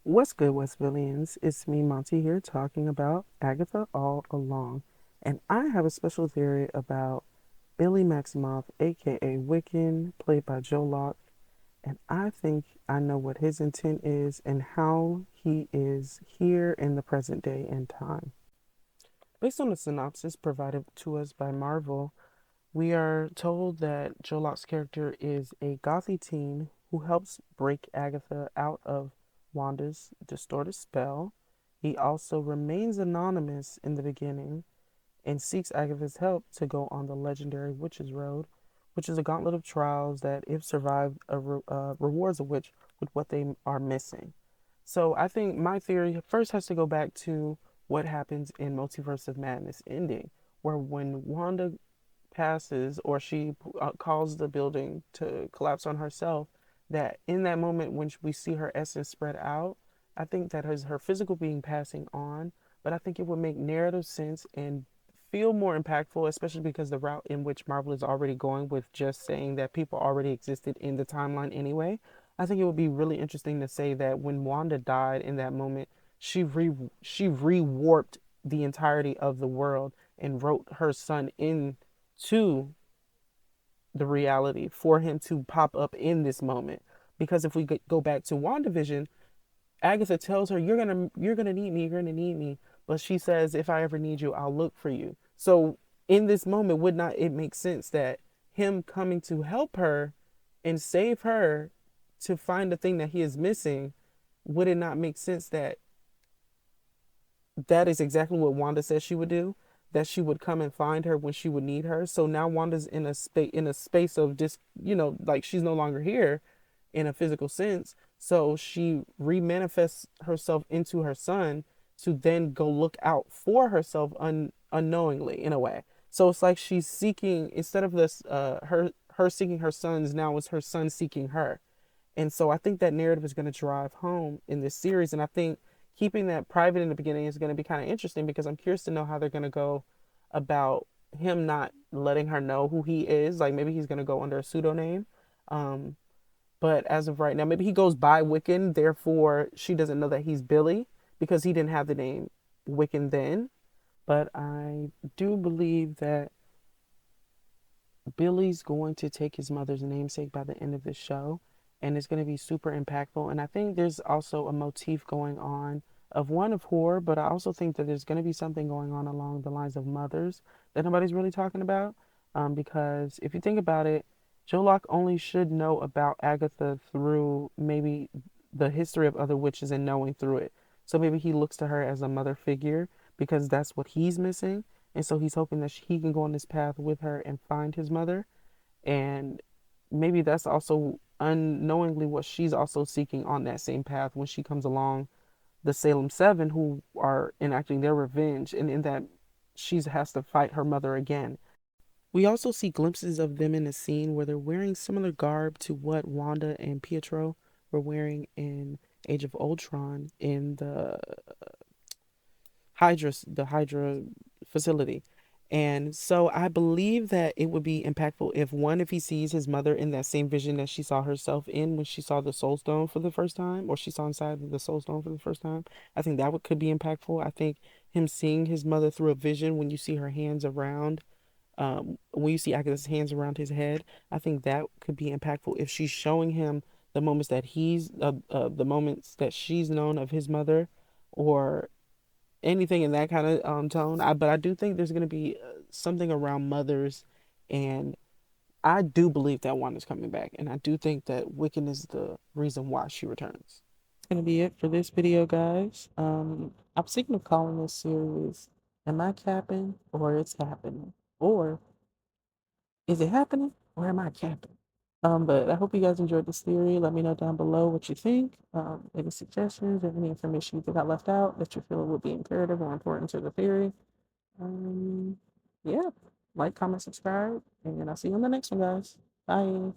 What's good, Westvilians? It's me, Monty, here talking about Agatha All Along. And I have a special theory about Billy Maximoff, aka Wiccan, played by Joe Locke. And I think I know what his intent is and how he is here in the present day and time. Based on the synopsis provided to us by Marvel, we are told that Joe Locke's character is a gothy teen who helps break Agatha out of Wanda's distorted spell. He also remains anonymous in the beginning and seeks Agatha's help to go on the legendary Witch's Road, which is a gauntlet of trials that, if survived, rewards a witch with what they are missing. So I think my theory first has to go back to what happens in Multiverse of Madness ending, where when Wanda passes or she calls the building to collapse on herself, that in that moment when we see her essence spread out, I think that her physical being passing on, but I think it would make narrative sense and feel more impactful, especially because the route in which Marvel is already going with just saying that people already existed in the timeline anyway. I think it would be really interesting to say that when Wanda died in that moment, she rewarped the entirety of the world and wrote her son into the reality for him to pop up in this moment. Because if we go back to WandaVision, Agatha tells her, you're gonna need me, you're gonna need me. But she says, if I ever need you, I'll look for you. So in this moment, would not it make sense that him coming to help her and save her to find the thing that he is missing, would it not make sense that that is exactly what Wanda said she would do? That she would come and find her when she would need her. So now Wanda's in a space of just, like she's no longer here in a physical sense. So she remanifests herself into her son to then go look out for herself unknowingly in a way. So it's like she's seeking, instead of this her seeking her sons, now it's her son seeking her. And so I think that narrative is going to drive home in this series. And I think keeping that private in the beginning is going to be kind of interesting because I'm curious to know how they're going to go about him not letting her know who he is. Like maybe he's going to go under a pseudonym. Um, but as of right now, maybe he goes by Wiccan. Therefore, she doesn't know that he's Billy because he didn't have the name Wiccan then. But I do believe that Billy's going to take his mother's namesake by the end of the show, and it's going to be super impactful. And I think there's also a motif going on of one of horror, but I also think that there's going to be something going on along the lines of mothers that nobody's really talking about. Because if you think about it, Joe Locke only should know about Agatha through maybe the history of other witches and knowing through it. So maybe he looks to her as a mother figure because that's what he's missing. And so he's hoping that he can go on this path with her and find his mother. And maybe that's also unknowingly what she's also seeking on that same path when she comes along the Salem Seven, who are enacting their revenge. And in that, she has to fight her mother again. We also see glimpses of them in a scene where they're wearing similar garb to what Wanda and Pietro were wearing in Age of Ultron in the Hydra facility. And so I believe that it would be impactful if one, if he sees his mother in that same vision that she saw herself in when she saw the Soul Stone for the first time, or she saw inside the Soul Stone for the first time. I think that could be impactful. I think him seeing his mother through a vision when you see her hands around, when you see Agatha's hands around his head, I think that could be impactful if she's showing him the moments that she's known of his mother, or anything in that kind of tone. But I do think there's going to be something around mothers, and I do believe that Wanda's coming back, and I do think that Wiccan is the reason why she returns. That's going to be it for this video, guys. I'm thinking of calling this series "Am I Capping or It's Happening?" or "Is It Happening or Am I Capping?" But I hope you guys enjoyed this theory. Let me know down below what you think. Any suggestions or any information you think I left out that you feel would be imperative or important to the theory. Um, yeah, like, comment, subscribe, and I'll see you on the next one, guys. Bye.